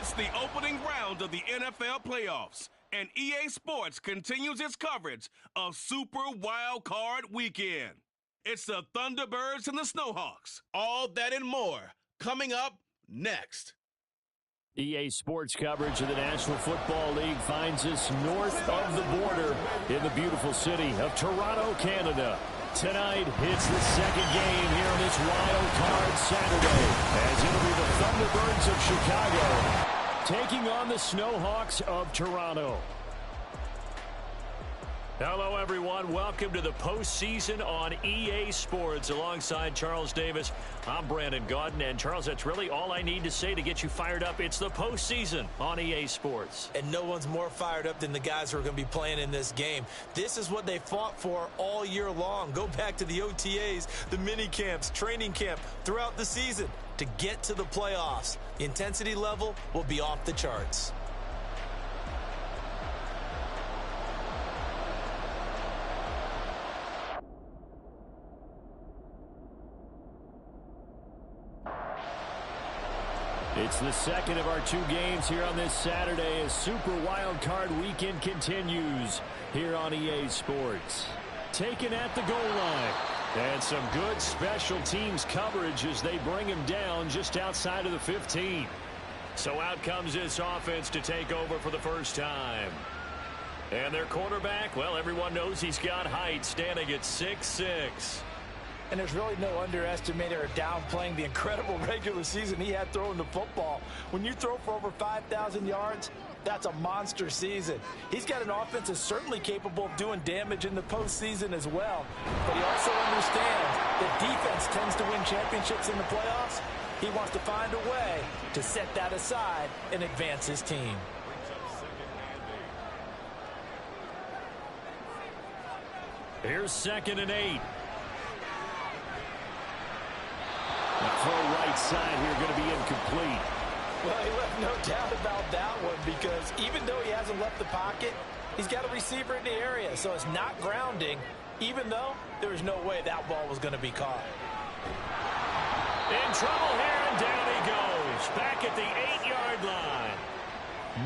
It's the opening round of the NFL playoffs, and EA Sports continues its coverage of Super Wildcard Weekend. It's the Thunderbirds and the Snowhawks. All that and more coming up next. EA Sports coverage of the National Football League finds us north of the border in the beautiful city of Toronto, Canada. Tonight, it's the second game here on this Wild Card Saturday, as it'll be the Thunderbirds of Chicago taking on the Snowhawks of Toronto. Hello, everyone. Welcome to the postseason on EA Sports. Alongside Charles Davis, I'm Brandon Gaudin. And, Charles, that's really all I need to say to get you fired up. It's the postseason on EA Sports. And no one's more fired up than the guys who are going to be playing in this game. This is what they fought for all year long. Go back to the OTAs, the mini camps, training camp, throughout the season to get to the playoffs. The intensity level will be off the charts. It's the second of our two games here on this Saturday as Super Wildcard Weekend continues here on EA Sports. Taken at the goal line. And some good special teams coverage as they bring him down just outside of the 15. So out comes this offense to take over for the first time. And their quarterback, well, everyone knows he's got height, standing at 6'6". And there's really no underestimating or downplaying the incredible regular season he had throwing the football. When you throw for over 5,000 yards, that's a monster season. He's got an offense that's certainly capable of doing damage in the postseason as well. But he also understands that defense tends to win championships in the playoffs. He wants to find a way to set that aside and advance his team. Here's 2nd and 8. The throw right side here going to be incomplete. Well, he left no doubt about that one because even though he hasn't left the pocket, he's got a receiver in the area, so it's not grounding, even though there was no way that ball was going to be caught. In trouble here, and down he goes. Back at the 8-yard line.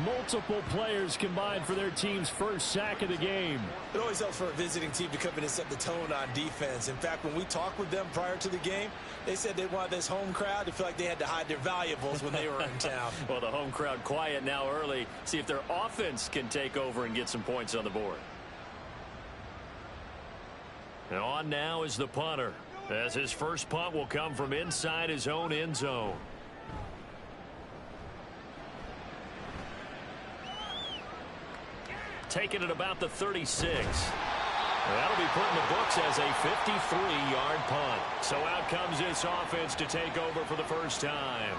Multiple players combined for their team's first sack of the game. It always helps for a visiting team to come in and set the tone on defense. In fact, when we talked with them prior to the game, they said they wanted this home crowd to feel like they had to hide their valuables when they were in town. Well, the home crowd quiet now early. See if their offense can take over and get some points on the board. And on now is the punter, as his first punt will come from inside his own end zone. Taken at about the 36. That'll be put in the books as a 53-yard punt. So out comes this offense to take over for the first time.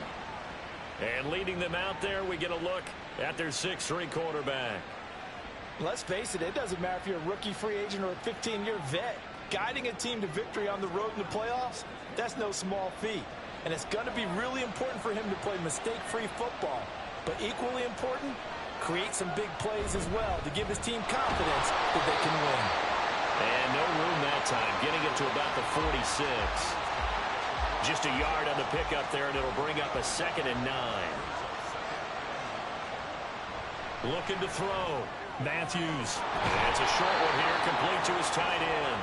And leading them out there, we get a look at their 6'3" quarterback. Let's face it, it doesn't matter if you're a rookie free agent or a 15-year vet. Guiding a team to victory on the road in the playoffs, that's no small feat. And it's going to be really important for him to play mistake-free football. But equally important, create some big plays as well to give his team confidence that they can win. And no room that time, getting it to about the 46. Just a yard on the pickup there, and it'll bring up a 2nd and 9. Looking to throw. Matthews. That's a short one here, complete to his tight end.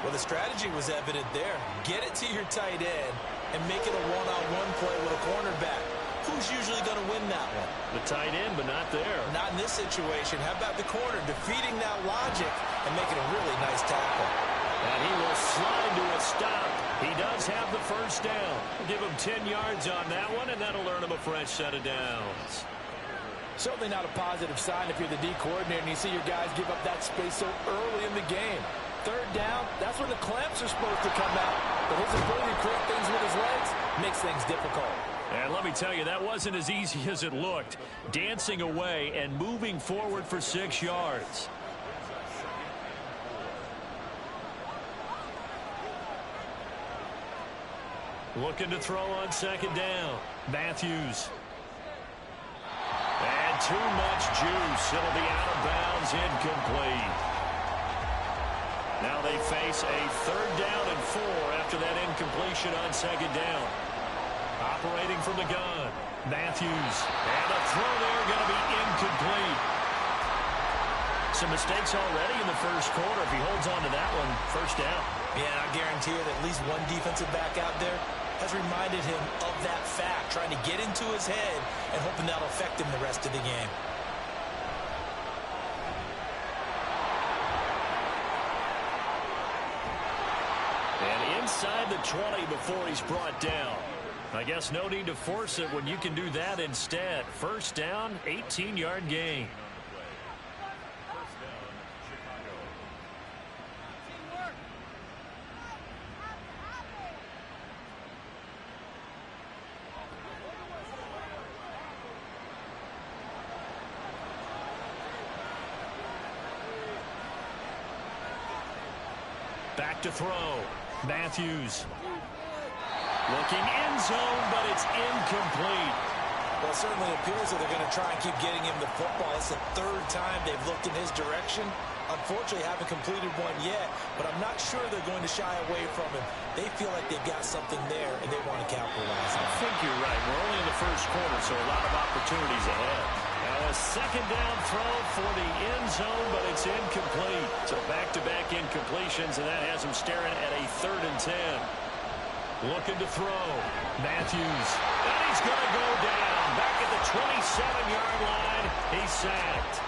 Well, the strategy was evident there. Get it to your tight end and make it a one-on-one play with a cornerback. Who's usually going to win that one? The tight end, but not there. Not in this situation. How about the corner defeating that logic and making a really nice tackle? And he will slide to a stop. He does have the first down. Give him 10 yards on that one, and that'll earn him a fresh set of downs. Certainly not a positive sign if you're the D coordinator and you see your guys give up that space so early in the game. 3rd down, that's when the clamps are supposed to come out. But his ability to create things with his legs makes things difficult. And let me tell you, that wasn't as easy as it looked. Dancing away and moving forward for 6 yards. Looking to throw on 2nd down. Matthews. And too much juice. It'll be out of bounds, incomplete. Now they face a 3rd down and 4 after that incompletion on 2nd down. Operating from the gun. Matthews. And the throw there going to be incomplete. Some mistakes already in the first quarter. If he holds on to that one, first down. Yeah, I guarantee you that at least one defensive back out there has reminded him of that fact, trying to get into his head and hoping that'll affect him the rest of the game. And inside the 20 before he's brought down. I guess no need to force it when you can do that instead. First down, 18-yard gain. Back to throw. Matthews. Looking end zone, but it's incomplete. Well, it certainly appears that they're going to try and keep getting him the football. It's the third time they've looked in his direction. Unfortunately, haven't completed one yet, but I'm not sure they're going to shy away from him. They feel like they've got something there, and they want to capitalize on it. I think you're right. We're only in the first quarter, so a lot of opportunities ahead. Now a second down throw for the end zone, but it's incomplete. So back-to-back incompletions, and that has him staring at a 3rd and 10. Looking to throw. Matthews. And he's going to go down. Back at the 27-yard line. He's sacked.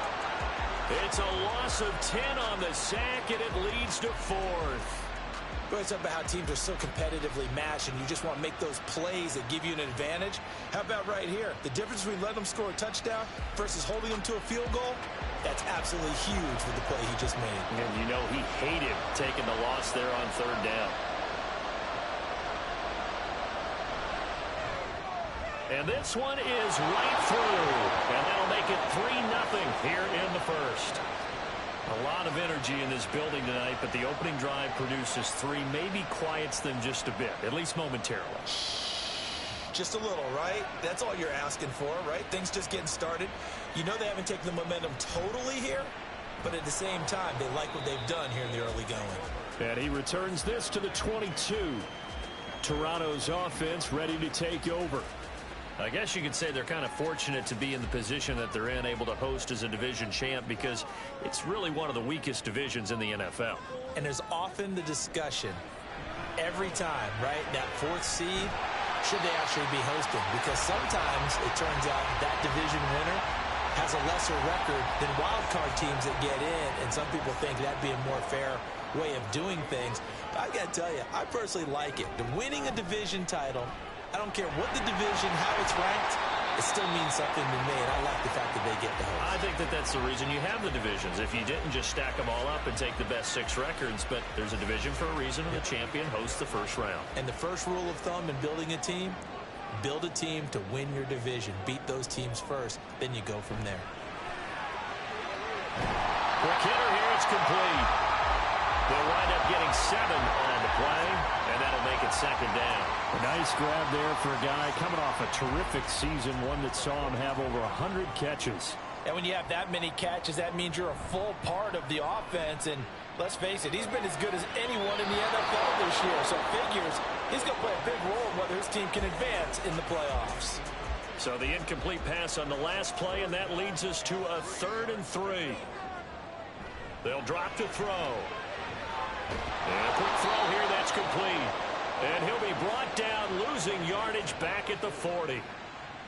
It's a loss of 10 on the sack, and it leads to 4th. We always talk about how teams are so competitively matched, and you just want to make those plays that give you an advantage. How about right here? The difference between letting them score a touchdown versus holding them to a field goal, that's absolutely huge with the play he just made. And you know he hated taking the loss there on 3rd down. And this one is right through. And that'll make it 3-0 here in the first. A lot of energy in this building tonight, but the opening drive produces 3. Maybe quiets them just a bit, at least momentarily. Just a little, right? That's all you're asking for, right? Things just getting started. You know they haven't taken the momentum totally here, but at the same time, they like what they've done here in the early going. And he returns this to the 22. Toronto's offense ready to take over. I guess you could say they're kind of fortunate to be in the position that they're in, able to host as a division champ, because it's really one of the weakest divisions in the NFL. And there's often the discussion every time, right? That 4th seed, should they actually be hosting? Because sometimes it turns out that division winner has a lesser record than wildcard teams that get in, and some people think that'd be a more fair way of doing things. But I got to tell you, I personally like it. The winning a division title, I don't care what the division, how it's ranked, it still means something to me, and I like the fact that they get the host. I think that that's the reason you have the divisions. If you didn't just stack them all up and take the best 6 records, but there's a division for a reason, and the champion hosts the first round. And the first rule of thumb in building a team, build a team to win your division. Beat those teams first, then you go from there. Quick hitter here, it's complete. They'll wind up getting 7 on the play, and that'll make it 2nd down. A nice grab there for a guy coming off a terrific season, one that saw him have over 100 catches. And when you have that many catches, that means you're a full part of the offense. And let's face it, he's been as good as anyone in the NFL this year. So figures he's going to play a big role in whether his team can advance in the playoffs. So the incomplete pass on the last play, and that leads us to a 3rd and 3. They'll drop to throw. And a quick throw here, that's complete. And he'll be brought down, losing yardage back at the 40.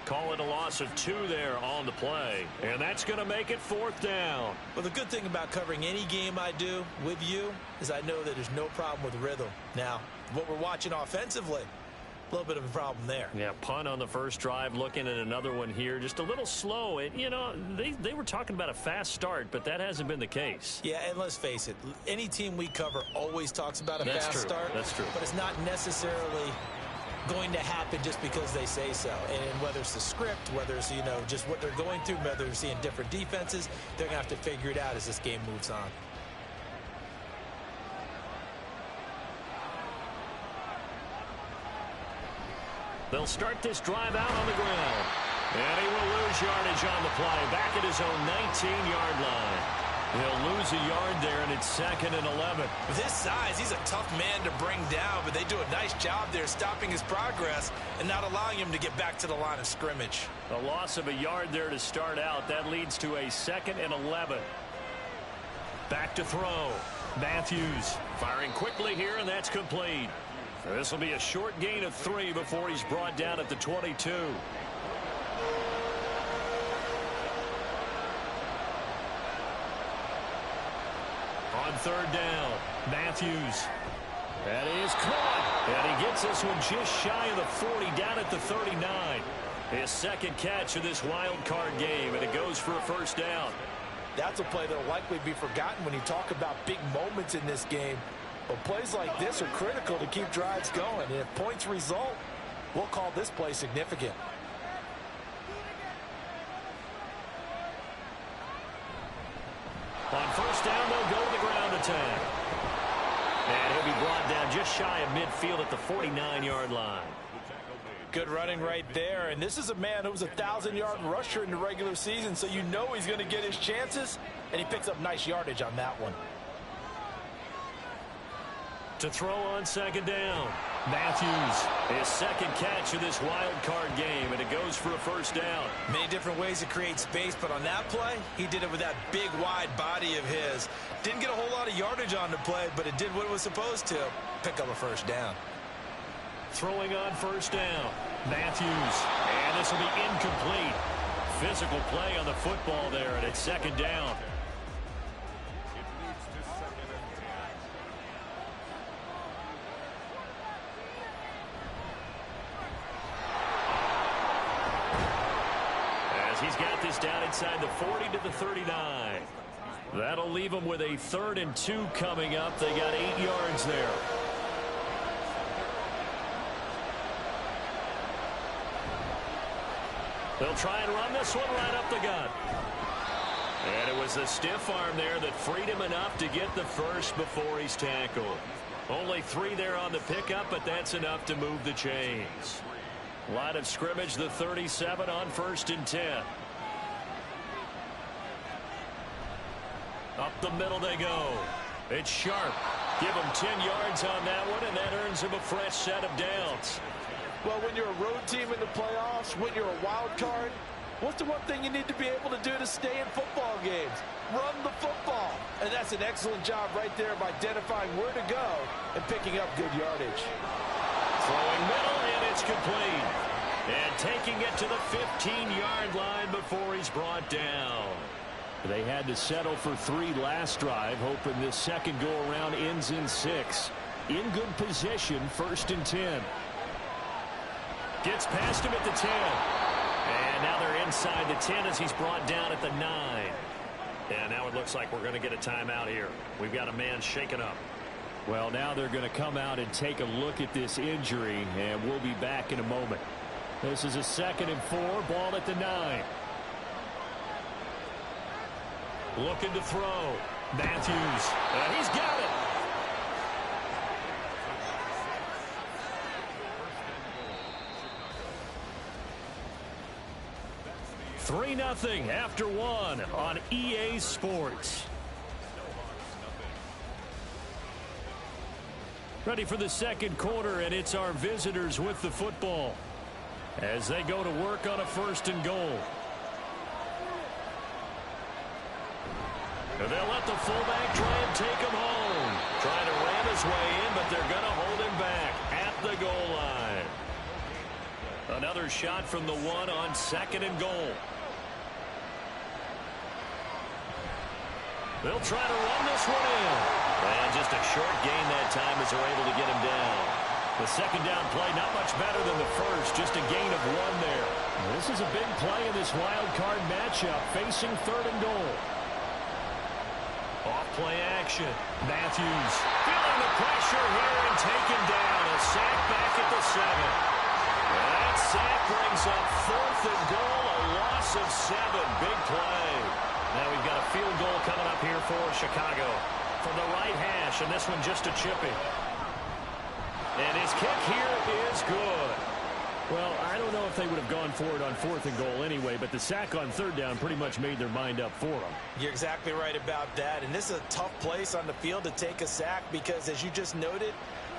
Call it a loss of 2 there on the play. And that's going to make it 4th down. Well, the good thing about covering any game I do with you is I know that there's no problem with rhythm. Now, what we're watching offensively, a little bit of a problem there. Yeah, punt on the first drive, looking at another one here. Just a little slow. You know, they were talking about a fast start, but that hasn't been the case. Yeah, and let's face it, any team we cover always talks about a fast start. That's true. But it's not necessarily going to happen just because they say so. And whether it's the script, whether it's, you know, just what they're going through, whether they're seeing different defenses, they're going to have to figure it out as this game moves on. They'll start this drive out on the ground. And he will lose yardage on the play, back at his own 19-yard line. He'll lose a yard there, and it's 2nd and 11. With his size, he's a tough man to bring down, but they do a nice job there stopping his progress and not allowing him to get back to the line of scrimmage. A loss of a yard there to start out. That leads to a 2nd and 11. Back to throw. Matthews firing quickly here, and that's complete. This will be a short gain of 3 before he's brought down at the 22. On 3rd down, Matthews. That is caught. And he gets this one just shy of the 40, down at the 39. His 2nd catch of this wild card game, and it goes for a 1st down. That's a play that will likely be forgotten when you talk about big moments in this game. But plays like this are critical to keep drives going. And if points result, we'll call this play significant. On 1st down, they'll go to the ground attack. And he'll be brought down just shy of midfield at the 49-yard line. Good running right there. And this is a man who was a 1,000-yard rusher in the regular season, so you know he's going to get his chances, and he picks up nice yardage on that one. To throw on 2nd down, Matthews, his 2nd catch of this wild card game, and it goes for a 1st down. Many different ways to create space, but on that play, he did it with that big, wide body of his. Didn't get a whole lot of yardage on the play, but it did what it was supposed to, pick up a 1st down. Throwing on 1st down, Matthews, and this will be incomplete. Physical play on the football there, and it's 2nd down. He's got this down inside the 40 to the 39. That'll leave him with a 3rd and 2 coming up. They got 8 yards there. They'll try and run this one right up the gut. And it was the stiff arm there that freed him enough to get the 1st before he's tackled. Only 3 there on the pickup, but that's enough to move the chains. Line of scrimmage, the 37 on 1st and 10. Up the middle they go. It's Sharp. Give him 10 yards on that one, and that earns him a fresh set of downs. Well, when you're a road team in the playoffs, when you're a wild card, what's the one thing you need to be able to do to stay in football games? Run the football. And that's an excellent job right there of identifying where to go and picking up good yardage. Throwing middle, and it's complete. And taking it to the 15-yard line before he's brought down. They had to settle for 3 last drive, hoping this second go-around ends in 6. In good position, 1st and 10. Gets past him at the 10. And now they're inside the 10 as he's brought down at the 9. And now it looks like we're going to get a timeout here. We've got a man shaken up. Well, now they're going to come out and take a look at this injury, and we'll be back in a moment. This is a 2nd and 4, ball at the 9. Looking to throw. Matthews, and he's got it. Three 3-0 after 1 on EA Sports. Ready for the second quarter, and it's our visitors with the football as they go to work on a 1st and goal. And they'll let the fullback try and take him home. Trying to ram his way in, but they're going to hold him back at the goal line. Another shot from the 1 on 2nd and goal. They'll try to run this one in. And just a short gain that time as they're able to get him down. The second down play, not much better than the first, just a gain of 1 there. This is a big play in this wild card matchup, facing 3rd and goal. Off play action. Matthews feeling the pressure here and taken down. A sack back at the 7. That sack brings up 4th and goal, a loss of 7. Big play. Now we've got a field goal coming up here for Chicago from the right hash, and this one just a chippy. And his kick here is good. Well, I don't know if they would have gone for it on 4th and goal anyway, but the sack on 3rd down pretty much made their mind up for them. You're exactly right about that, and this is a tough place on the field to take a sack because, as you just noted,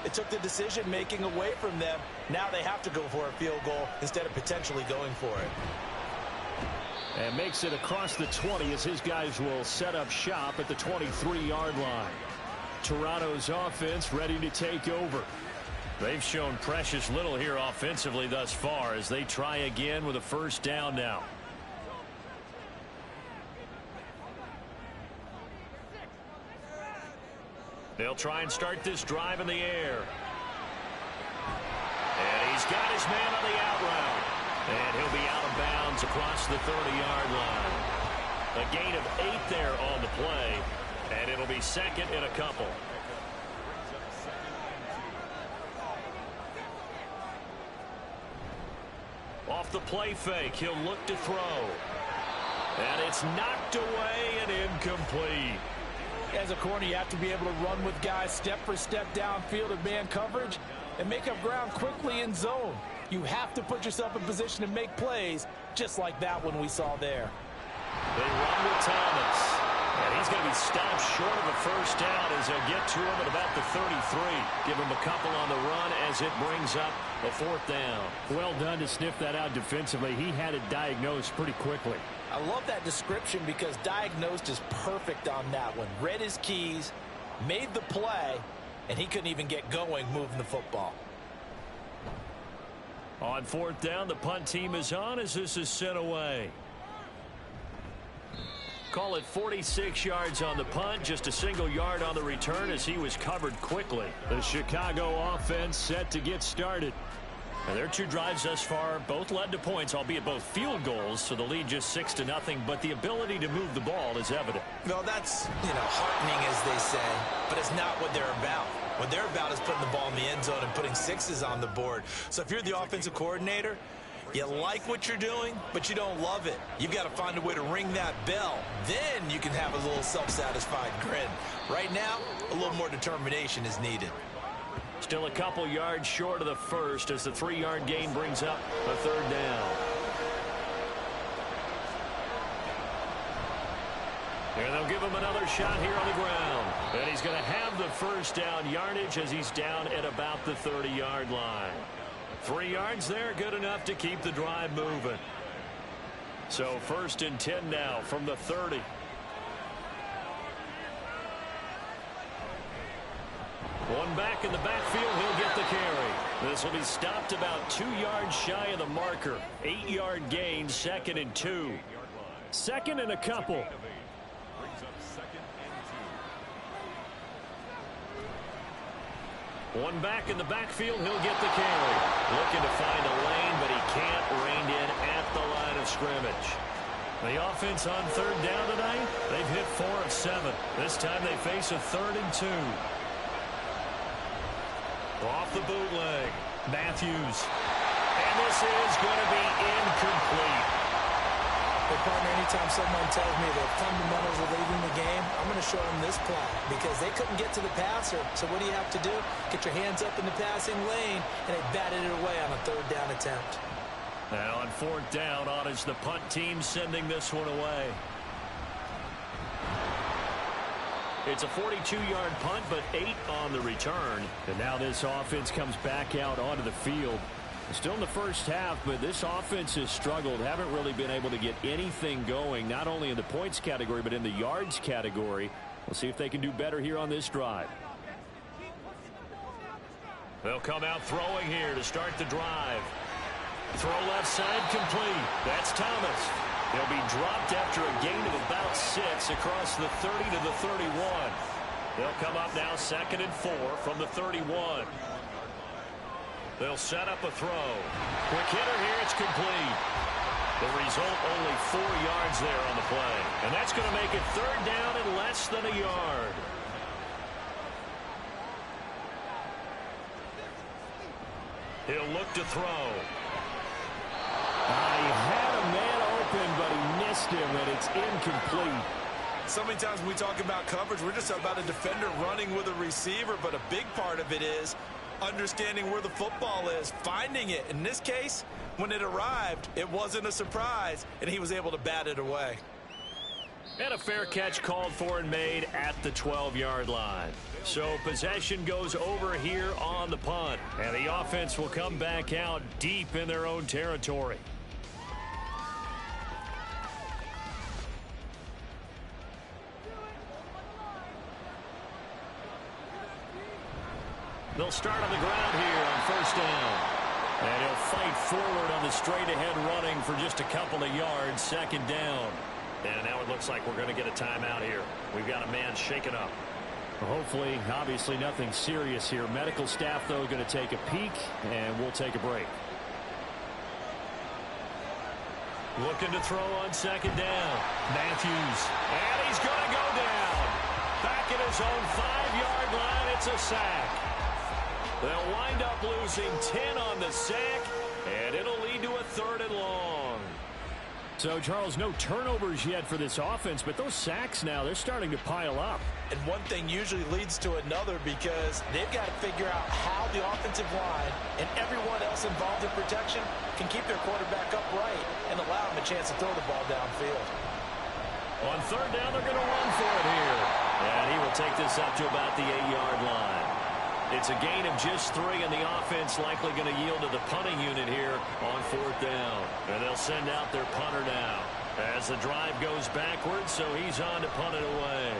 it took the decision-making away from them. Now they have to go for a field goal instead of potentially going for it. And makes it across the 20 as his guys will set up shop at the 23-yard line. Toronto's offense ready to take over. They've shown precious little here offensively thus far as they try again with a 1st down now. They'll try and start this drive in the air. And he's got his man on the out route. And he'll be out of bounds across the 30-yard line. A gain of 8 there on the play. And it'll be 2nd and a couple. Off the play fake, he'll look to throw. And it's knocked away and incomplete. As a corner, you have to be able to run with guys step for step downfield in man coverage and make up ground quickly in zone. You have to put yourself in position to make plays, just like that one we saw there. They run with Thomas. And he's going to be stopped short of a 1st down as they'll get to him at about the 33. Give him a couple on the run as it brings up a 4th down. Well done to sniff that out defensively. He had it diagnosed pretty quickly. I love that description because diagnosed is perfect on that one. Read his keys, made the play, and he couldn't even get going moving the football. On 4th down, the punt team is on as this is sent away. Call it 46 yards on the punt, just a single yard on the return as he was covered quickly. The Chicago offense set to get started. And their 2 drives thus far both led to points, albeit both field goals, so the lead just 6-0, but the ability to move the ball is evident. Well, that's, heartening, as they say, but it's not what they're about. What they're about is putting the ball in the end zone and putting 6s on the board. So if you're the offensive coordinator, you like what you're doing, but you don't love it. You've got to find a way to ring that bell. Then you can have a little self-satisfied grin. Right now, a little more determination is needed. Still a couple yards short of the 1st as the 3-yard gain brings up a 3rd down. And they'll give him another shot here on the ground. And he's going to have the 1st down yardage as he's down at about the 30-yard line. 3 yards there, good enough to keep the drive moving. So 1st and 10 now from the 30. One back in the backfield, he'll get the carry. This will be stopped about 2 yards shy of the marker. 8-yard gain, 2nd and 2. 2nd and a couple. One back in the backfield, he'll get the carry. Looking to find a lane, but he can't rein in at the line of scrimmage. The offense on 3rd down tonight, they've hit 4 of 7. This time they face a 3rd and 2. Off the bootleg, Matthews. And this is going to be incomplete. Hey, partner, anytime someone tells me the fundamentals of leading the game, I'm going to show them this play because they couldn't get to the passer. So what do you have to do? Get your hands up in the passing lane, and they batted it away on a 3rd down attempt. Now on 4th down, on is the punt team sending this one away. It's a 42-yard punt, but 8 on the return. And now this offense comes back out onto the field. Still in the 1st half, but this offense has struggled. Haven't really been able to get anything going, not only in the points category, but in the yards category. We'll see if they can do better here on this drive. They'll come out throwing here to start the drive. Throw left side complete. That's Thomas. He'll be dropped after a gain of about 6 across the 30 to the 31. They'll come up now 2nd and 4 from the 31. They'll set up a throw. Quick hitter here. It's complete. The result, only 4 yards there on the play. And that's going to make it 3rd down and less than a yard. He'll look to throw. He had a man open, but he missed him, and it's incomplete. So many times when we talk about coverage, we're just about a defender running with a receiver, but a big part of it is understanding where the football is, finding it. In this case, when it arrived, it wasn't a surprise, and he was able to bat it away. And a fair catch called for and made at the 12-yard line. So possession goes over here on the punt, and the offense will come back out deep in their own territory. They'll start on the ground here on first down. And he'll fight forward on the straight-ahead running for just a couple of yards, second down. And now it looks like we're going to get a timeout here. We've got a man shaken up. Hopefully, obviously nothing serious here. Medical staff, though, going to take a peek, and we'll take a break. Looking to throw on second down. Matthews. And he's going to go down. Back at his own 5-yard line. It's a sack. They'll wind up losing 10 on the sack, and it'll lead to a 3rd and long. So, Charles, no turnovers yet for this offense, but those sacks now, they're starting to pile up. And one thing usually leads to another because they've got to figure out how the offensive line and everyone else involved in protection can keep their quarterback upright and allow him a chance to throw the ball downfield. On third down, they're going to run for it here. And he will take this up to about the 8-yard line. It's a gain of just 3, and the offense likely going to yield to the punting unit here on 4th down. And they'll send out their punter now as the drive goes backwards, so he's on to punt it away.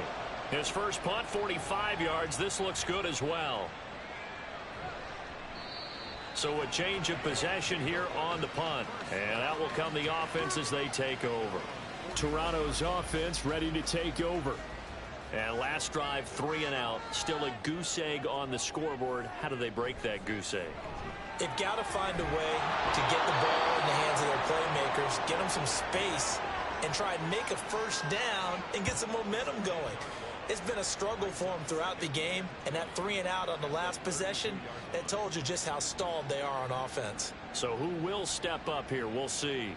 His first punt, 45 yards. This looks good as well. So a change of possession here on the punt. And out will come the offense as they take over. Toronto's offense ready to take over. And last drive, 3 and out. Still a goose egg on the scoreboard. How do they break that goose egg? They've got to find a way to get the ball in the hands of their playmakers, get them some space, and try and make a first down and get some momentum going. It's been a struggle for them throughout the game, and that 3 and out on the last possession, that told you just how stalled they are on offense. So who will step up here? We'll see.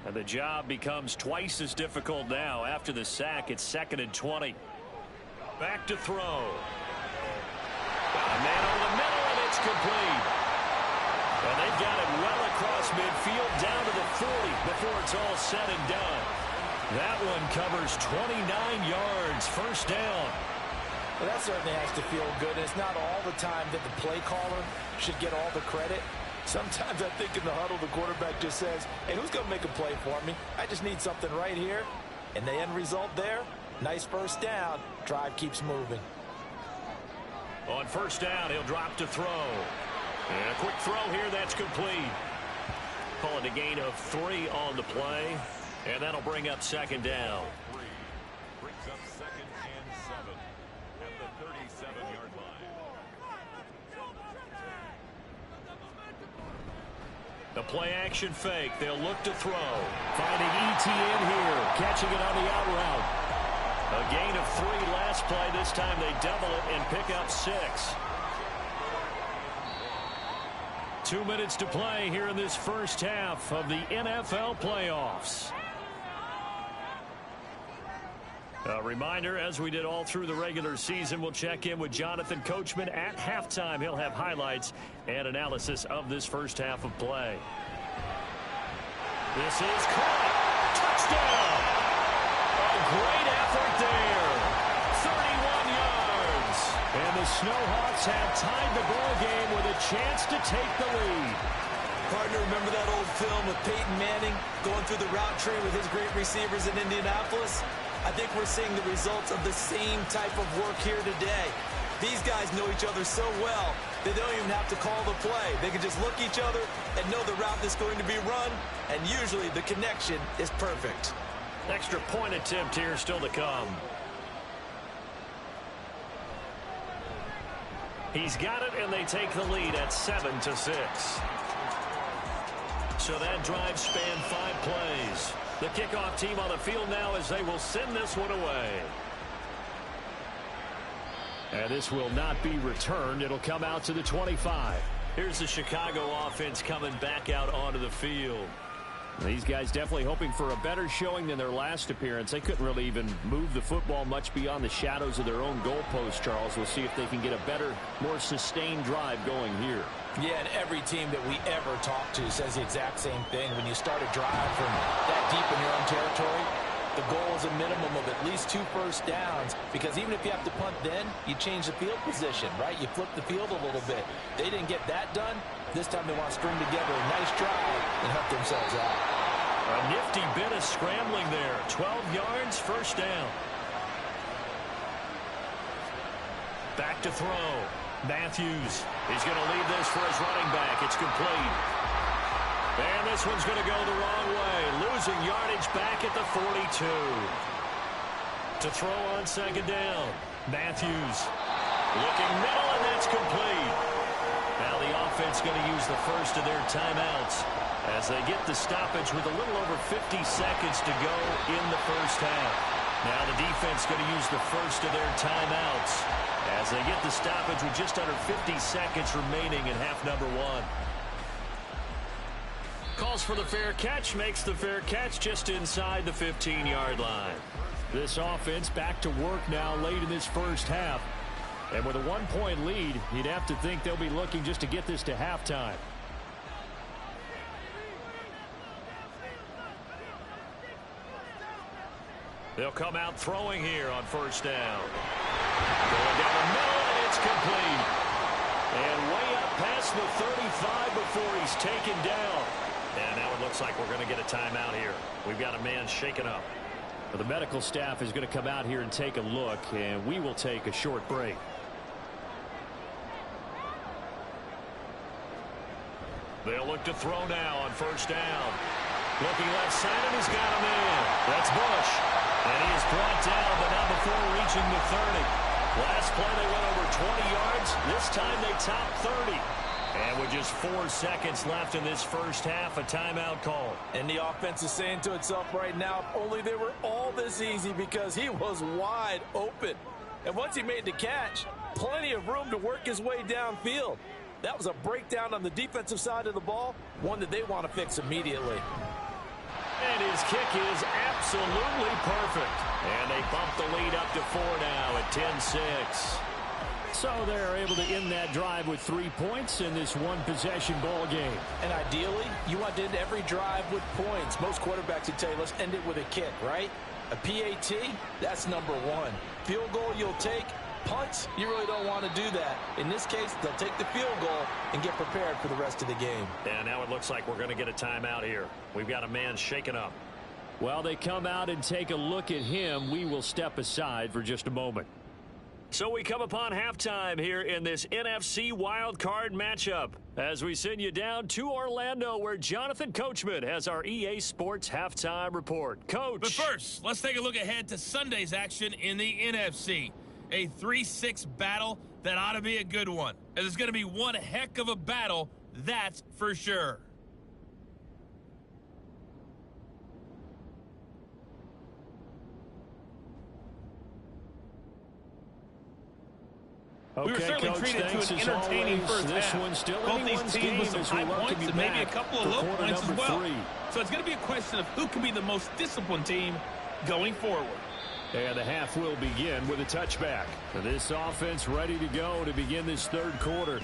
And the job becomes twice as difficult now. After the sack, it's 2nd and 20. Back to throw. Got a man over the middle, and it's complete. And they've got it well across midfield down to the 40 before it's all said and done. That one covers 29 yards. First down. Well, that certainly has to feel good. It's not all the time that the play caller should get all the credit. Sometimes I think in the huddle, the quarterback just says, hey, who's going to make a play for me? I just need something right here. And the end result there, nice first down. Drive keeps moving. On first down, he'll drop to throw. And a quick throw here, that's complete. Call it a gain of 3 on the play. And that'll bring up second down. Brings up 2nd and 7 at the 37-yard line. The play-action fake. They'll look to throw. Finding ETN here. Catching it on the out route. A gain of 3 last play. This time they double it and pick up 6. 2 minutes to play here in this first half of the NFL playoffs. A reminder, as we did all through the regular season, we'll check in with Jonathan Coachman at halftime. He'll have highlights and analysis of this first half of play. This is caught. Touchdown! A great effort there. 31 yards. And the Snowhawks have tied the ball game with a chance to take the lead. Partner, remember that old film with Peyton Manning going through the route tree with his great receivers in Indianapolis? I think we're seeing the results of the same type of work here today. These guys know each other so well, they don't even have to call the play. They can just look each other and know the route that's going to be run, and usually the connection is perfect. Extra point attempt here still to come. He's got it, and they take the lead at 7-6. So that drive spanned 5 plays. The kickoff team on the field now as they will send this one away. And this will not be returned. It'll come out to the 25. Here's the Chicago offense coming back out onto the field. These guys definitely hoping for a better showing than their last appearance. They couldn't really even move the football much beyond the shadows of their own goalpost, Charles. We'll see if they can get a better, more sustained drive going here. Yeah, and every team that we ever talk to says the exact same thing. When you start a drive from that deep in your own territory, the goal is a minimum of at least 2 first downs, because even if you have to punt then, you change the field position, right? You flip the field a little bit. They didn't get that done. This time they want to string together a nice drive and help themselves out. A nifty bit of scrambling there. 12 yards, first down. Back to throw. Matthews. He's going to leave this for his running back. It's complete. And this one's going to go the wrong way. Losing yardage back at the 42. To throw on second down. Matthews. Looking middle, and that's complete. Now the offense going to use the first of their timeouts as they get the stoppage with a little over 50 seconds to go in the first half. Now the defense going to use the first of their timeouts as they get the stoppage with just under 50 seconds remaining in half number 1. Calls for the fair catch, makes the fair catch just inside the 15-yard line. This offense back to work now late in this first half. And with a 1-point lead, you'd have to think they'll be looking just to get this to halftime. They'll come out throwing here on first down. Going down the middle, and it's complete. And way up past the 35 before he's taken down. And now it looks like we're going to get a timeout here. We've got a man shaken up. Well, the medical staff is going to come out here and take a look, and we will take a short break. They'll look to throw now on first down. Looking left side, and he's got him in. That's Bush. And he is brought down, but not before reaching the 30. Last play, they went over 20 yards. This time, they topped 30. And with just 4 seconds left in this first half, a timeout call. And the offense is saying to itself right now, if only they were all this easy, because he was wide open. And once he made the catch, plenty of room to work his way downfield. That was a breakdown on the defensive side of the ball, one that they want to fix immediately. And his kick is absolutely perfect. And they bump the lead up to 4 now at 10-6. So they're able to end that drive with 3 points in this one-possession ball game. And ideally, you want to end every drive with points. Most quarterbacks would tell you, let's end it with a kick, right? A PAT, that's number 1. Field goal you'll take. Punts, you really don't want to do that. In this case, they'll take the field goal and get prepared for the rest of the game. And now it looks like we're going to get a timeout here. We've got a man shaken up. While they come out and take a look at him, we will step aside for just a moment. So we come upon halftime here in this NFC Wildcard matchup as we send you down to Orlando, where Jonathan Coachman has our EA Sports halftime report. Coach. But first, let's take a look ahead to Sunday's action in the NFC. A 3-6 battle that ought to be a good one. And it's going to be one heck of a battle, that's for sure. Okay, we were certainly Coach, treated to an entertaining first half. One's still both these teams with some high points and maybe a couple of low points as well. 3. So it's going to be a question of who can be the most disciplined team going forward. And the half will begin with a touchback. This offense ready to go to begin this third quarter.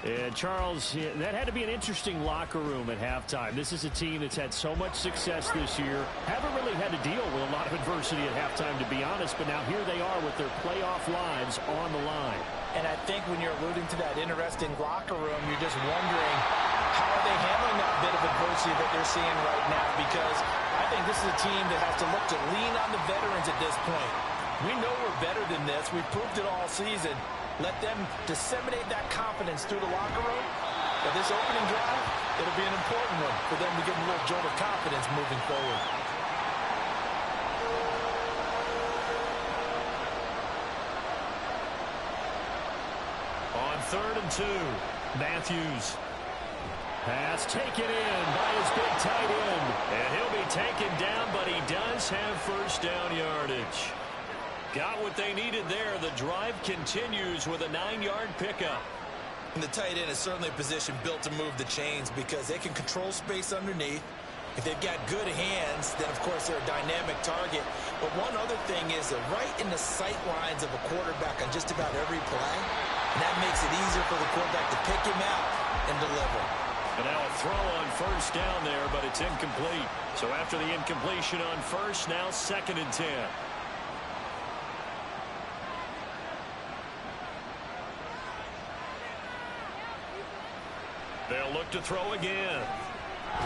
And, Charles, that had to be an interesting locker room at halftime. This is a team that's had so much success this year. Haven't really had to deal with a lot of adversity at halftime, to be honest. But now here they are with their playoff lives on the line. And I think when you're alluding to that interesting locker room, you're just wondering how are they handling that bit of adversity that they're seeing right now, because I think this is a team that has to look to lean on the veterans at this point. We know we're better than this. We've proved it all season. Let them disseminate that confidence through the locker room. But this opening drive, it'll be an important one for them to get a little jolt of confidence moving forward. On 3rd and 2, Matthews. Pass taken in by his big tight end. And he'll be taken down, but he does have first down yardage. Got what they needed there. The drive continues with a 9-yard pickup. And the tight end is certainly a position built to move the chains because they can control space underneath. If they've got good hands, then, of course, they're a dynamic target. But one other thing is they're right in the sight lines of a quarterback on just about every play. And that makes it easier for the quarterback to pick him out and deliver. And now a throw on first down there, but it's incomplete. So after the incompletion on first, now 2nd and 10. They'll look to throw again.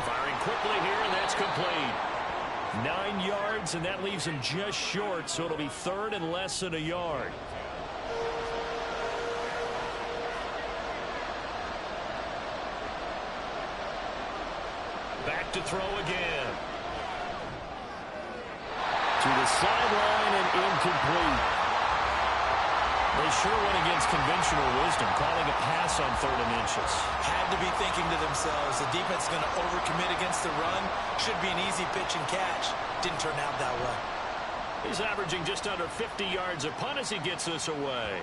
Firing quickly here, and that's complete. 9 yards, and that leaves him just short, so it'll be 3rd and less than a yard. Back to throw again. To the sideline and incomplete. They sure went against conventional wisdom, calling a pass on 3rd and inches. Had to be thinking to themselves, the defense is going to overcommit against the run. Should be an easy pitch and catch. Didn't turn out that way. He's averaging just under 50 yards a punt as he gets this away.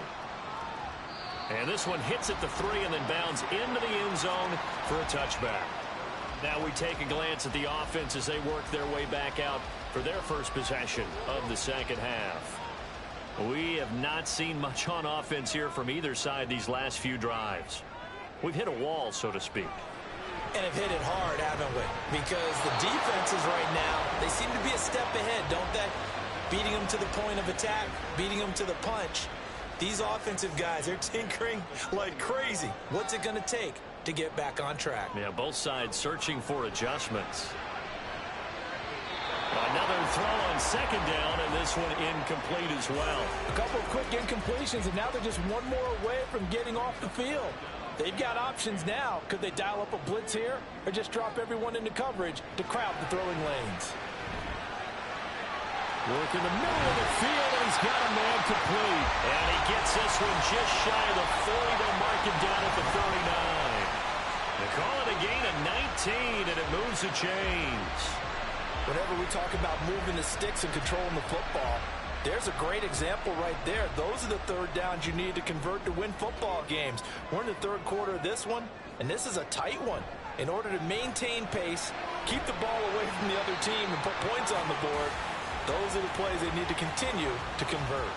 And this one hits at the 3 and then bounds into the end zone for a touchback. Now we take a glance at the offense as they work their way back out for their first possession of the second half. We have not seen much on offense here from either side these last few drives. We've hit a wall, so to speak. And have hit it hard, haven't we? Because the defenses right now, they seem to be a step ahead, don't they? Beating them to the point of attack, beating them to the punch. These offensive guys, they're tinkering like crazy. What's it going to take to get back on track? Yeah, both sides searching for adjustments. Another throw on 2nd down, and this one incomplete as well. A couple of quick incompletions, and now they're just one more away from getting off the field. They've got options now. Could they dial up a blitz here or just drop everyone into coverage to crowd the throwing lanes? Work in the middle of the field, and he's got a man complete. And he gets this one just shy of the 40. They'll mark him down at the 39. They call it a gain of 19, and it moves the chains. Whenever we talk about moving the sticks and controlling the football, there's a great example right there. Those are the 3rd downs you need to convert to win football games. We're in the 3rd quarter of this one, and this is a tight one. In order to maintain pace, keep the ball away from the other team, and put points on the board, those are the plays they need to continue to convert.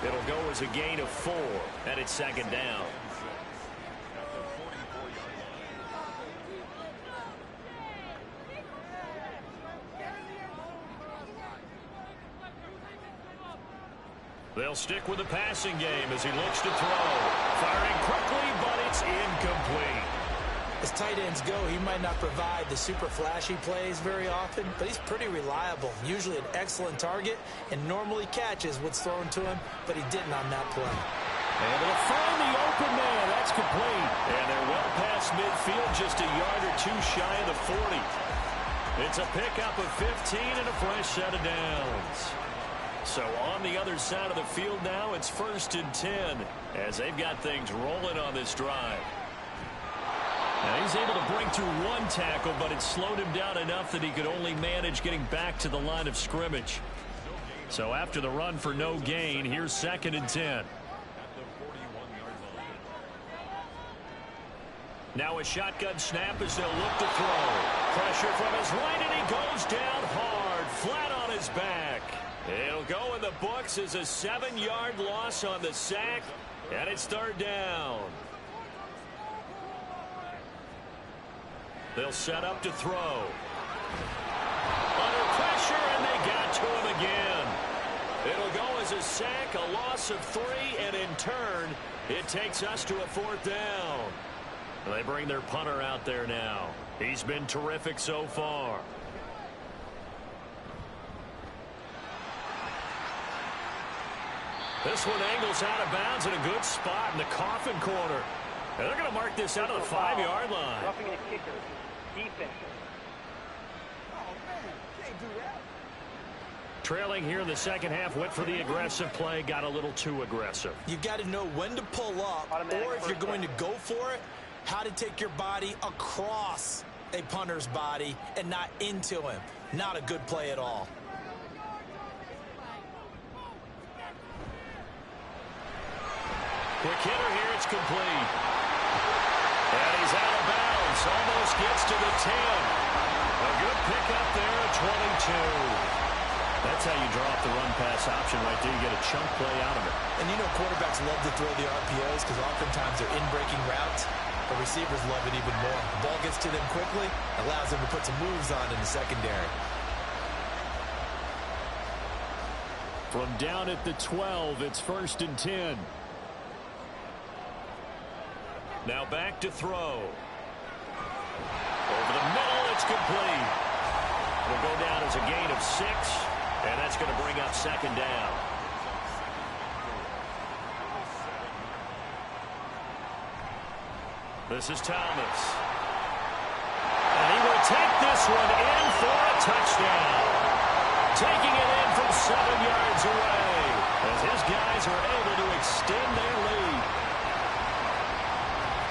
It'll go as a gain of 4, and it's 2nd down. They'll stick with the passing game as he looks to throw. Firing quickly, but it's incomplete. As tight ends go, he might not provide the super flashy plays very often, but he's pretty reliable. Usually an excellent target and normally catches what's thrown to him, but he didn't on that play. And they'll find the open man. That's complete. And they're well past midfield, just a yard or two shy of the 40. It's a pickup of 15 and a fresh set of downs. So on the other side of the field now, it's 1st and 10 as they've got things rolling on this drive. Now he's able to break through one tackle, but it slowed him down enough that he could only manage getting back to the line of scrimmage. So after the run for no gain, here's 2nd and 10. Now a shotgun snap as they'll look to throw. Pressure from his right, and he goes down hard, flat on his back. It'll go in the books as a 7-yard loss on the sack, and it's 3rd down. They'll set up to throw. Under pressure, and they got to him again. It'll go as a sack, a loss of 3, and in turn, it takes us to a 4th down. They bring their punter out there now. He's been terrific so far. This one angles out of bounds in a good spot in the coffin corner. And they're going to mark this out of the 5-yard line. Roughing a kicker. Defense. Trailing here in the second half, went for the aggressive play, got a little too aggressive. You've got to know when to pull up, or if you're going to go for it, how to take your body across a punter's body and not into him. Not a good play at all. Quick hitter here, it's complete. And he's out of bounds, almost gets to the 10. A good pickup there at 22. That's how you draw up the run-pass option right there. You get a chunk play out of it. And you know quarterbacks love to throw the RPOs because oftentimes they're in-breaking routes. But receivers love it even more. The ball gets to them quickly, allows them to put some moves on in the secondary. From down at the 12, it's 1st and 10. Now back to throw. Over the middle, it's complete. Will go down as a gain of 6, and that's going to bring up 2nd down. This is Thomas. And he will take this one in for a touchdown. Taking it in from 7 yards away as his guys are able to extend their lead.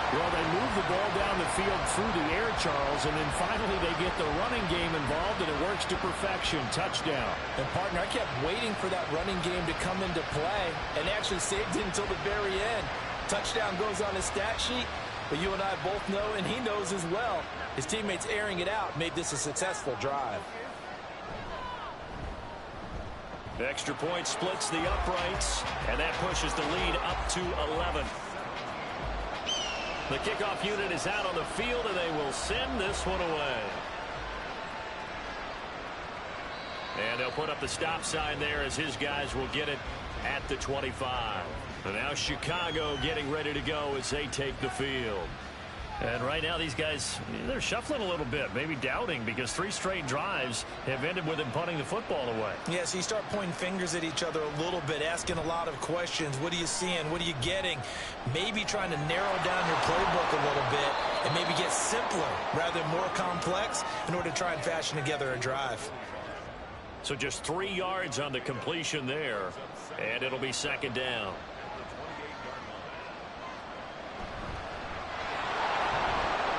Well, they move the ball down the field through the air, Charles, and then finally they get the running game involved, and it works to perfection. Touchdown. And, partner, I kept waiting for that running game to come into play and actually saved it until the very end. Touchdown goes on his stat sheet, but you and I both know, and he knows as well, his teammates airing it out made this a successful drive. The extra point splits the uprights, and that pushes the lead up to 11. The kickoff unit is out on the field, and they will send this one away. And they'll put up the stop sign there as his guys will get it at the 25. And now Chicago getting ready to go as they take the field. And right now these guys, they're shuffling a little bit, maybe doubting, because 3 straight drives have ended with them punting the football away. Yeah, so you start pointing fingers at each other a little bit, asking a lot of questions. What are you seeing? What are you getting? Maybe trying to narrow down your playbook a little bit and maybe get simpler rather than more complex in order to try and fashion together a drive. So just 3 yards on the completion there, and it'll be 2nd down.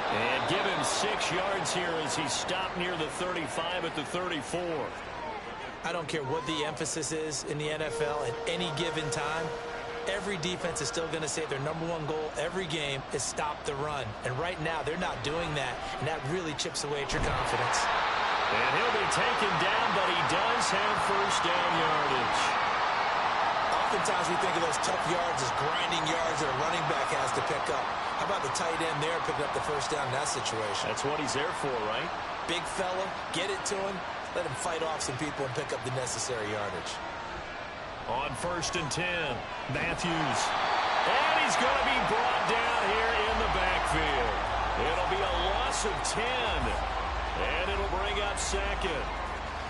And give him 6 yards here as he stopped near the 35 at the 34. I don't care what the emphasis is in the NFL at any given time. Every defense is still going to say their #1 goal every game is stop the run. And right now, they're not doing that, and that really chips away at your confidence. And he'll be taken down, but he does have 1st down yardage. Oftentimes, we think of those tough yards as grinding yards that a running back has to pick up. How about the tight end there picking up the 1st down in that situation? That's what he's there for, right? Big fella, get it to him, let him fight off some people and pick up the necessary yardage. On 1st and 10, Matthews. And he's going to be brought down here in the backfield. It'll be a loss of 10. And it'll bring up 2nd.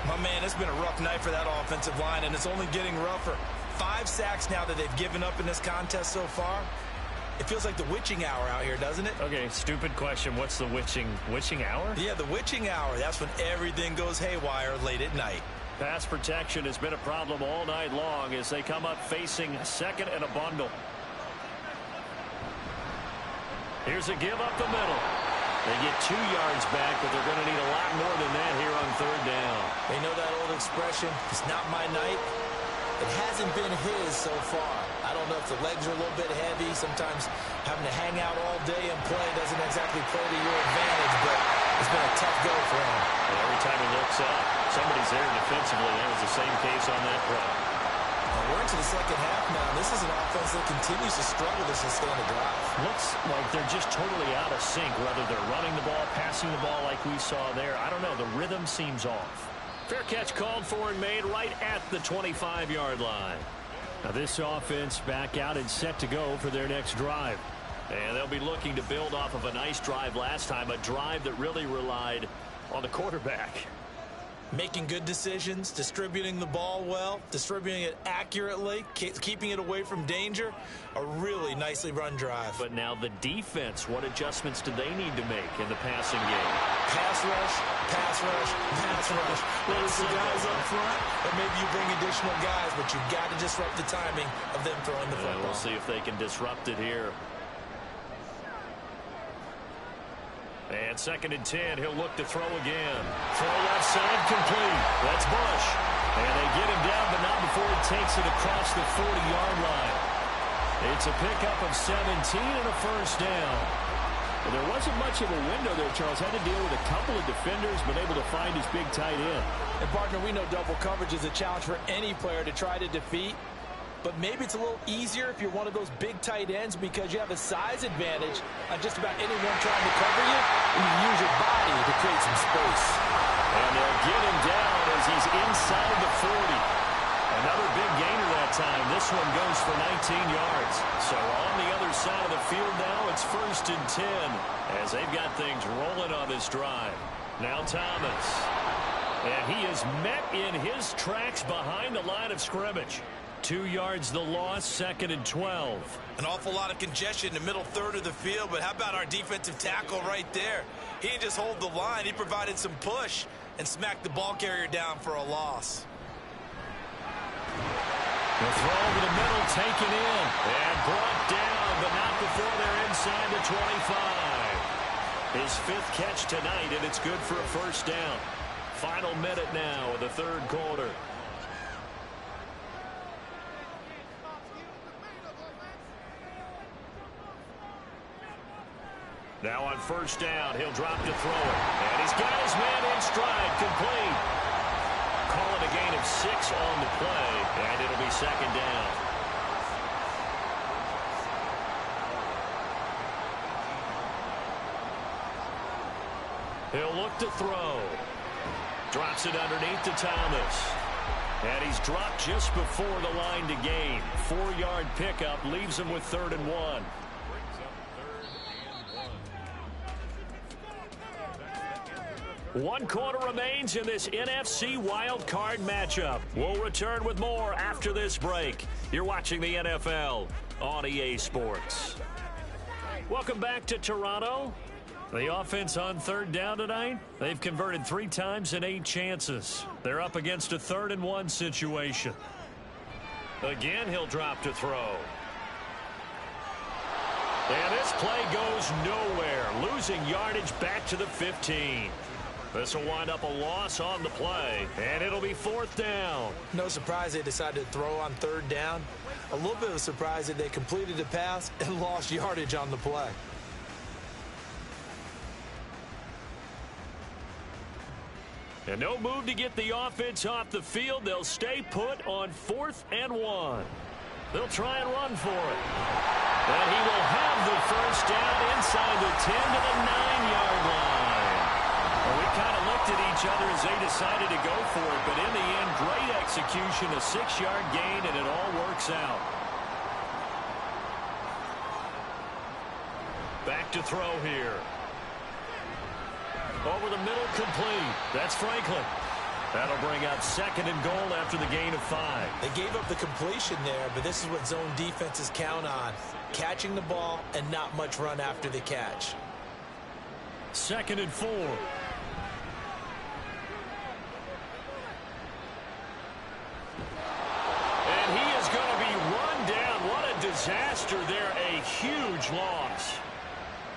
My man, it's been a rough night for that offensive line, and it's only getting rougher. 5 sacks now that they've given up in this contest so far. It feels like the witching hour out here, doesn't it? Okay, stupid question. What's the witching hour? Yeah, the witching hour. That's when everything goes haywire late at night. Pass protection has been a problem all night long as they come up facing 2nd and a bundle. Here's a give up the middle. They get 2 yards back, but they're going to need a lot more than that here on 3rd down. They know that old expression, it's not my night. It hasn't been his so far. I don't know if the legs are a little bit heavy. Sometimes having to hang out all day and play doesn't exactly play to your advantage, but it's been a tough go for him. And every time he looks up, somebody's there defensively. That was the same case on that play. We're into the 2nd half now. This is an offense that continues to struggle to sustain a drive. Looks like they're just totally out of sync, whether they're running the ball, passing the ball like we saw there. I don't know. The rhythm seems off. Fair catch called for and made right at the 25-yard line. Now this offense back out and set to go for their next drive. And they'll be looking to build off of a nice drive last time, a drive that really relied on the quarterback. Making good decisions, distributing the ball well, distributing it accurately, keeping it away from danger. A really nicely run drive. But now the defense, what adjustments do they need to make in the passing game? Pass rush, pass rush, pass rush. Whether it's the guys up front or maybe you bring additional guys, but you've got to disrupt the timing of them throwing the football. We'll see if they can disrupt it here. And 2nd and 10, he'll look to throw again. Throw left side complete. That's Bush. And they get him down, but not before he takes it across the 40-yard line. It's a pickup of 17 and a 1st down. Well, there wasn't much of a window there, Charles. Had to deal with a couple of defenders, but able to find his big tight end. And, partner, we know double coverage is a challenge for any player to try to defeat. But maybe it's a little easier if you're one of those big tight ends because you have a size advantage on just about anyone trying to cover you, and you use your body to create some space. And they'll get him down as he's inside the 40. Another big gainer that time. This one goes for 19 yards. So on the other side of the field now, it's 1st and 10 as they've got things rolling on this drive. Now Thomas. And he is met in his tracks behind the line of scrimmage. 2 yards the loss, 2nd and 12. An awful lot of congestion in the middle third of the field, but how about our defensive tackle right there? He didn't just hold the line, he provided some push and smacked the ball carrier down for a loss. The throw over the middle, taken in, and brought down, but not before they're inside the 25. His 5th catch tonight, and it's good for a 1st down. Final minute now of the 3rd quarter. Now on 1st down, he'll drop to throw it. And he's got his man in stride, complete. Call it a gain of 6 on the play, and it'll be 2nd down. He'll look to throw. Drops it underneath to Thomas. And he's dropped just before the line to gain. 4-yard pickup leaves him with 3rd and 1. 1 quarter remains in this NFC Wildcard matchup. We'll return with more after this break. You're watching the NFL on EA Sports. Welcome back to Toronto. The offense on 3rd down tonight. They've converted 3 times in 8 chances. They're up against a 3rd and 1 situation. Again, he'll drop to throw. And this play goes nowhere. Losing yardage back to the 15. This will wind up a loss on the play, and it'll be 4th down. No surprise they decided to throw on 3rd down. A little bit of a surprise that they completed the pass and lost yardage on the play. And no move to get the offense off the field. They'll stay put on 4th and 1. They'll try and run for it. And he will have the 1st down inside the 10 to the 9-yard line. Well, we kind of looked at each other as they decided to go for it, but in the end, great execution, a 6-yard gain, and it all works out. Back to throw here. Over the middle, complete. That's Franklin. That'll bring up 2nd and goal after the gain of 5. They gave up the completion there, but this is what zone defenses count on. Catching the ball and not much run after the catch. 2nd and 4. And he is going to be run down. What a disaster there. A huge loss.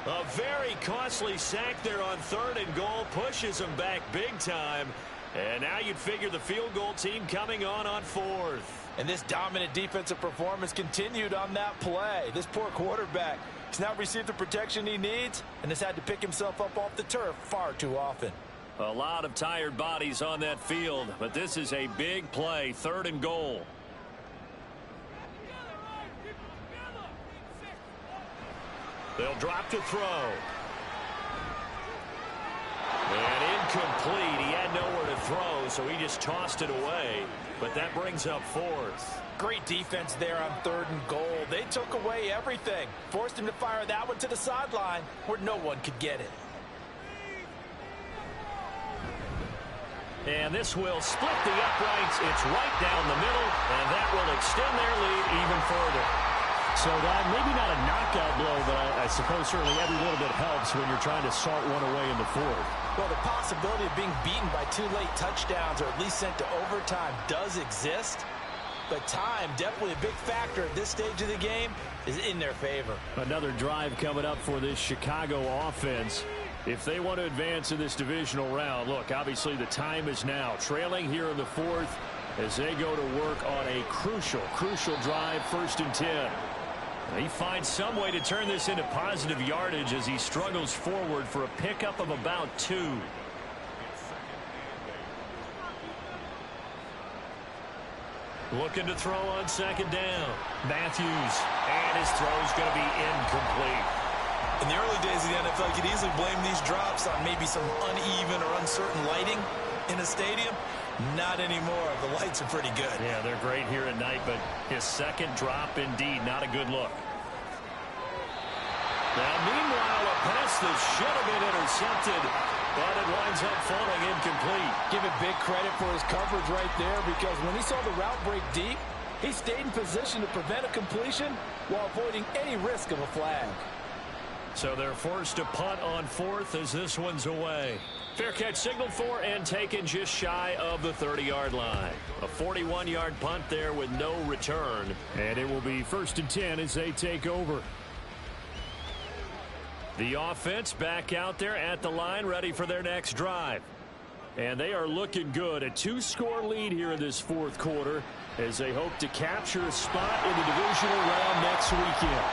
A very costly sack there on 3rd and goal. Pushes him back big time. And now you'd figure the field goal team coming on 4th. And this dominant defensive performance continued on that play. This poor quarterback has now received the protection he needs and has had to pick himself up off the turf far too often. A lot of tired bodies on that field, but this is a big play. 3rd and goal. They'll drop to throw. And incomplete. He had nowhere to throw, so he just tossed it away. But that brings up 4th. Great defense there on 3rd and goal. They took away everything. Forced him to fire that one to the sideline where no one could get it. And this will split the uprights. It's right down the middle, and that will extend their lead even further. So that maybe not a knockout blow, but I suppose certainly every little bit helps when you're trying to start one away in the 4th. Well, the possibility of being beaten by 2 late touchdowns or at least sent to overtime does exist. But time, definitely a big factor at this stage of the game, is in their favor. Another drive coming up for this Chicago offense. If they want to advance in this divisional round, look, obviously the time is now. Trailing here in the 4th as they go to work on a crucial drive, 1st and 10. He finds some way to turn this into positive yardage as he struggles forward for a pickup of about 2. Looking to throw on second down. Matthews. And his throw is going to be incomplete. In the early days of the NFL, you could easily blame these drops on maybe some uneven or uncertain lighting in a stadium. Not anymore. The lights are pretty good. Yeah, they're great here at night, but his second drop, indeed, not a good look. Now, meanwhile, a pass that should have been intercepted, but it winds up falling incomplete. Give it big credit for his coverage right there, because when he saw the route break deep, he stayed in position to prevent a completion while avoiding any risk of a flag. So they're forced to punt on 4th as this one's away. Fair catch signaled for and taken just shy of the 30-yard line. A 41-yard punt there with no return. And it will be 1st and 10 as they take over. The offense back out there at the line, ready for their next drive. And they are looking good. A 2-score lead here in this 4th quarter as they hope to capture a spot in the divisional round next weekend.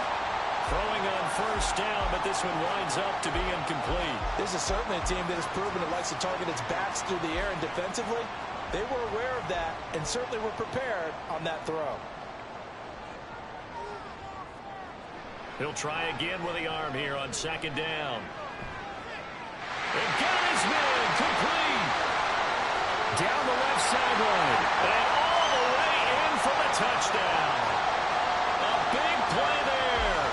Throwing on 1st down, but this one winds up to be incomplete. This is certainly a team that has proven it likes to target its backs through the air and defensively. They were aware of that and certainly were prepared on that throw. He'll try again with the arm here on 2nd down. And got his man complete. Down the left sideline. And all the way in for the touchdown. A big play there.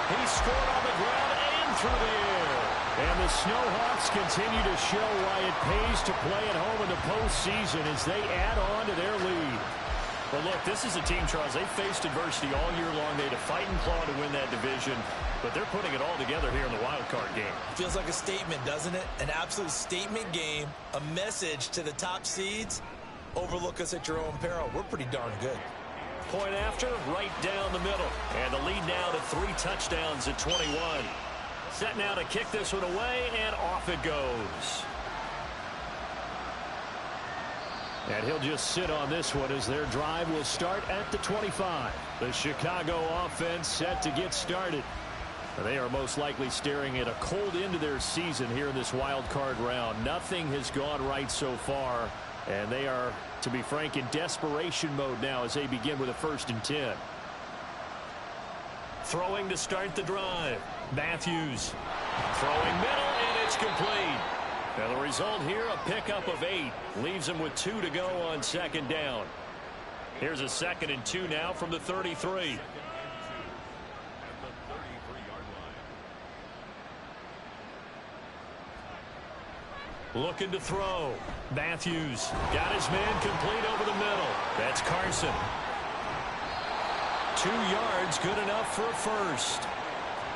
He scored on the ground and through the air. And the Snowhawks continue to show why it pays to play at home in the postseason as they add on to their lead. Well, look, this is a team, Charles. They faced adversity all year long. They had to fight and claw to win that division, but they're putting it all together here in the wild card game. Feels like a statement, doesn't it? An absolute statement game, a message to the top seeds. Overlook us at your own peril. We're pretty darn good. Point after, right down the middle. And the lead now to 3 touchdowns at 21. Set now to kick this one away, and off it goes. And he'll just sit on this one as their drive will start at the 25. The Chicago offense set to get started. They are most likely staring at a cold end to their season here in this wild card round. Nothing has gone right so far, and they are, to be frank, in desperation mode now as they begin with a 1st and 10. Throwing to start the drive. Matthews throwing middle, and it's complete. Now the result here, a pickup of 8. Leaves them with 2 to go on 2nd down. Here's a 2nd and 2 now from the 33. Looking to throw. Matthews got his man complete over the middle. That's Carson. 2 yards, good enough for a first.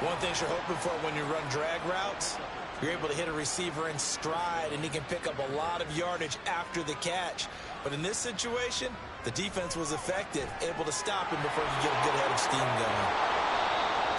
One thing you're hoping for when you run drag routes, you're able to hit a receiver in stride, and he can pick up a lot of yardage after the catch. But in this situation, the defense was effective, able to stop him before he could get a good head of steam going.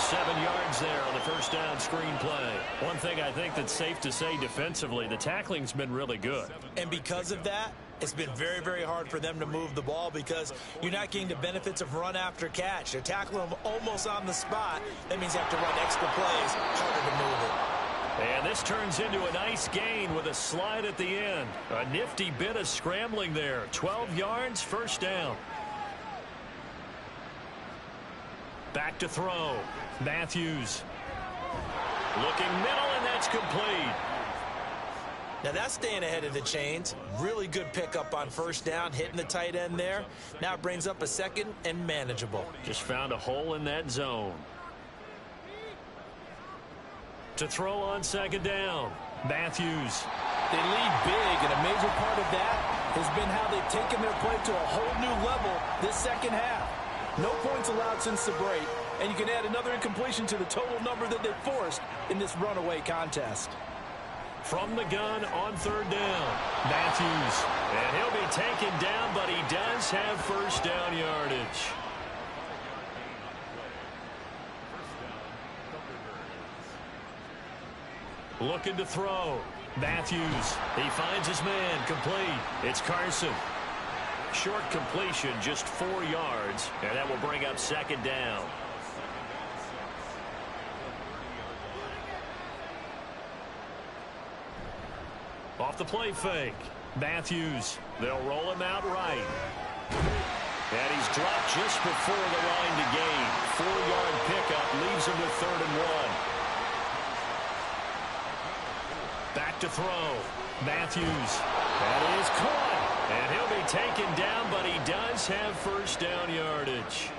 7 yards there on the 1st down screen play. One thing I think that's safe to say defensively, the tackling's been really good. And because of that, it's been very, very hard for them to move the ball because you're not getting the benefits of run after catch. They're tackling them almost on the spot. That means you have to run extra plays, harder to move it. And this turns into a nice gain with a slide at the end. A nifty bit of scrambling there. 12 yards, 1st down. Back to throw. Matthews. Looking middle, and that's complete. Now that's staying ahead of the chains. Really good pickup on 1st down, hitting the tight end there. Now it brings up a 2nd and manageable. Just found a hole in that zone. To throw on 2nd down. Matthews. They lead big, and a major part of that has been how they've taken their play to a whole new level this 2nd half. No points allowed since the break, and you can add another incompletion to the total number that they've forced in this runaway contest. From the gun on 3rd down. Matthews. And he'll be taken down, but he does have 1st down yardage. Looking to throw. Matthews. He finds his man complete. It's Carson. Short completion, just 4 yards, and that will bring up 2nd down. Off the play fake. Matthews. They'll roll him out right. And he's dropped just before the line to gain. 4-yard pickup leaves him with 3rd and 1. Back to throw. Matthews. That is caught. And he'll be taken down, but he does have first down yardage.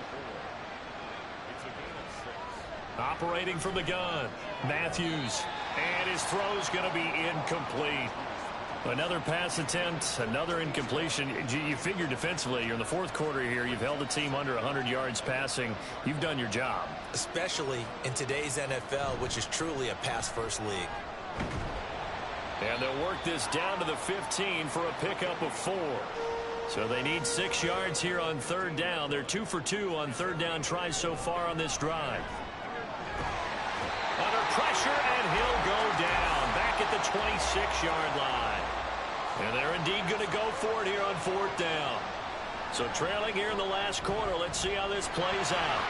Operating from the gun. Matthews. And his throw's going to be incomplete. Another pass attempt, another incompletion. You figure defensively, you're in the 4th quarter here. You've held a team under 100 yards passing. You've done your job. Especially in today's NFL, which is truly a pass-first league. And they'll work this down to the 15 for a pickup of 4. So they need 6 yards here on 3rd down. They're 2 for 2 on 3rd down tries so far on this drive. Under pressure, and he'll go down back at the 26-yard line. And they're indeed going to go for it here on 4th down. So trailing here in the last quarter, let's see how this plays out.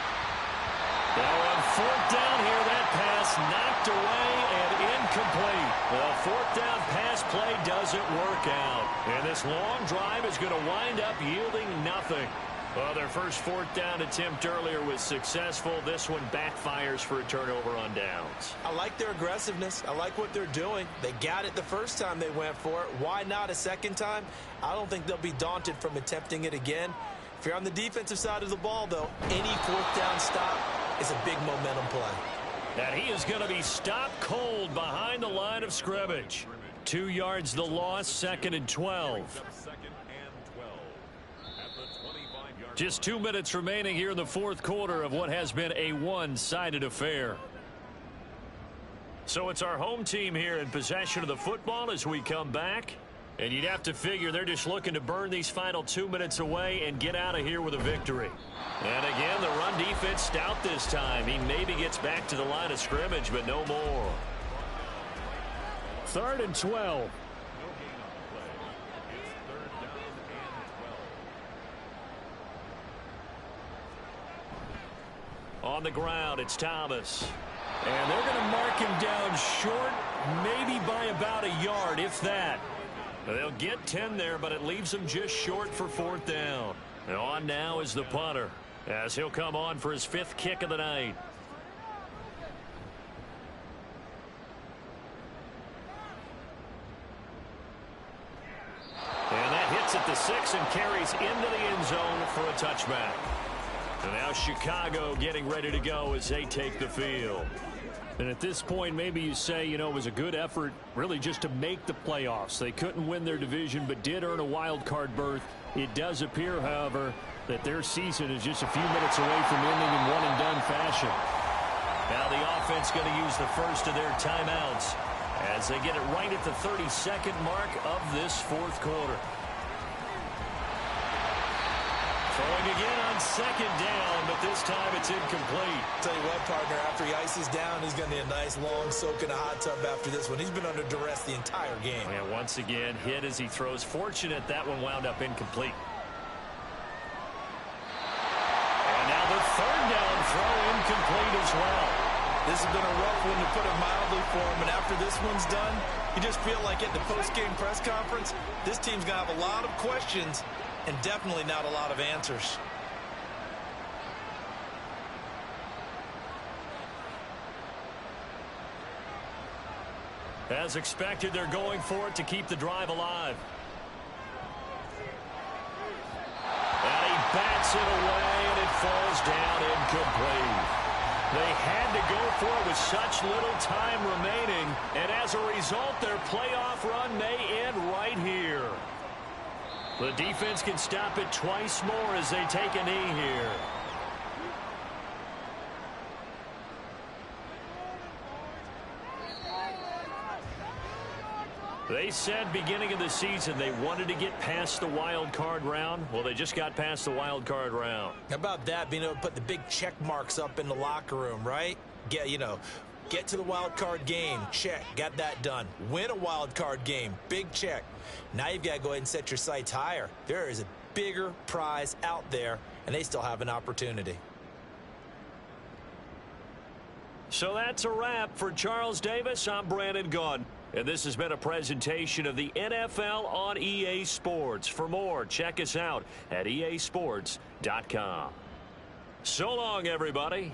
Now on 4th down here, that pass knocked away and incomplete. The 4th down pass play doesn't work out. And this long drive is going to wind up yielding nothing. Well, their first 4th down attempt earlier was successful. This one backfires for a turnover on downs. I like their aggressiveness. I like what they're doing. They got it the first time they went for it. Why not a second time? I don't think they'll be daunted from attempting it again. If you're on the defensive side of the ball, though, any 4th down stop is a big momentum play. And he is going to be stopped cold behind the line of scrimmage. 2 yards the loss, 2nd and 12. Just 2 minutes remaining here in the 4th quarter of what has been a one-sided affair. So it's our home team here in possession of the football as we come back. And you'd have to figure they're just looking to burn these final 2 minutes away and get out of here with a victory. And again, the run defense stout this time. He maybe gets back to the line of scrimmage, but no more. 3rd and 12. On the ground, it's Thomas. And they're going to mark him down short, maybe by about a yard, if that. They'll get 10 there, but it leaves him just short for 4th down. And on now is the punter, as he'll come on for his 5th kick of the night. And that hits at the 6 and carries into the end zone for a touchback. And now Chicago getting ready to go as they take the field. And at this point, maybe you say, you know, it was a good effort really just to make the playoffs. They couldn't win their division but did earn a wild card berth. It does appear, however, that their season is just a few minutes away from ending in one-and-done fashion. Now the offense going to use the first of their timeouts as they get it right at the 32nd mark of this 4th quarter. Throwing again on 2nd down, but this time it's incomplete. Tell you what, partner, after he ices down, he's going to need a nice long soak in a hot tub after this one. He's been under duress the entire game. And once again, hit as he throws. Fortunate that one wound up incomplete. And now the 3rd down throw incomplete as well. This has been a rough one, to put it mildly, for him. And after this one's done, you just feel like at the post-game press conference, this team's going to have a lot of questions and definitely not a lot of answers. As expected, they're going for it to keep the drive alive. And he bats it away, and it falls down incomplete. They had to go for it with such little time remaining, and as a result, their playoff run may end right here. The defense can stop it twice more as they take a knee here. They said beginning of the season they wanted to get past the wild card round. Well, they just got past the wild card round. How about that, being able to put the big check marks up in the locker room, right? Get to the wild card game, check, got that done. Win a wild card game, big check. Now you've got to go ahead and set your sights higher. There is a bigger prize out there, and they still have an opportunity. So that's a wrap for Charles Davis. I'm Brandon Gaudin. And this has been a presentation of the NFL on EA Sports. For more, check us out at easports.com. So long, everybody.